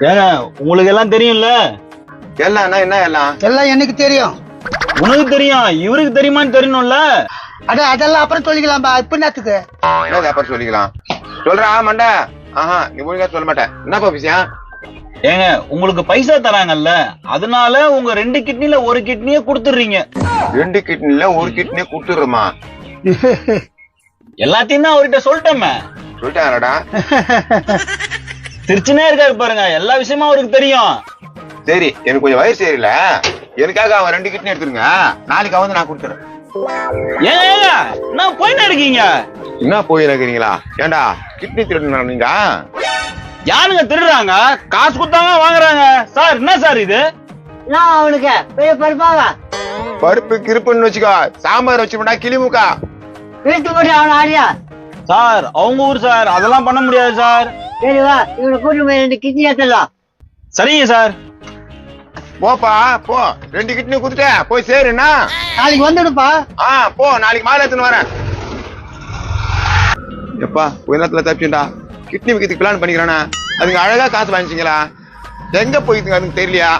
ஏங்க உங்களுக்கு எல்லாம் தெரியும்ல? எல்லாம் என்ன எல்லாம்? எல்லாம் எனக்கு தெரியும். உனக்கு தெரியும், இவருக்கு தெரியுமான்னு தெரியணும்ல. அதெல்லாம் அப்புறம் சொல்லிக்கலாம்பா. இப்ப என்னத்துக்கு? என்னது அப்புறம் சொல்லிக்கலாம்? சொல்றா மண்டா. நீ ஒழுங்கா சொல்ல மாட்டேன். என்னப்பா விஷயம்? ஏங்க உங்களுக்கு பைசா தராங்கல்ல, அதனால உங்க 2 கிட்னில ஒரு கிட்னிய கொடுத்துடுறீங்க. 2 கிட்னில ஒரு கிட்னியை கொடுத்துடுறோமா? எல்லாத்தையும் தான் அவர்கிட்ட சொல்லிட்டோமே. சொல்லிட்டாங்கடா. சிரிச்சுனே இருக்காரு பாருங்க, எல்லா விஷயமும் அவருக்கு தெரியும். சரி, எனக்கு கொஞ்சம் வயசு சரியில்ல, எனக்காக அவன் 2 கிட்னி எடுத்துருங்க. நாளைக்கு வந்து நான் கொடுத்துறேன். ஏங்க என்ன போயிட்டு இருக்கீங்க? என்ன போய் இருக்கிறீங்களா? ஏண்டா கிட்னி திருடுனா நீங்க? யாருங்க திருடுறாங்க? காசு கொடுத்தாங்க வாங்குறாங்க. சார் என்ன சார் இது? அவனுக்கு பெரிய பருப்பாவா பருப்பு கிருப்புன்னு வச்சுக்கோ, சாம்பார் வச்சுட்டா கிளிமுக்கா. வீட்டு போட்டு அவன் ஆடியா? சார் அவங்க ஊர் சார், அதெல்லாம் பண்ண முடியாது சார். சரி வா, இவனை கூட்டு போய் 2 கிட்னி ஏத்தலாம். சரிங்க சார். போப்பா போ, 2 கிட்னி குடுத்துட்ட போய் சேருண்ணா. நாளைக்கு வந்துடுப்பா. போ, நாளைக்கு மாலை எடுத்துன்னு வரேன். எப்பா உயரத்துல தப்பிச்சுண்டா, கிட்னி விற்கிறதுக்கு பிளான் பண்ணிக்கிறானா? அதுங்க அழகா காசு வாங்கிச்சிங்களா? எங்க போயிட்டுங்க அதுக்கு தெரியலையா?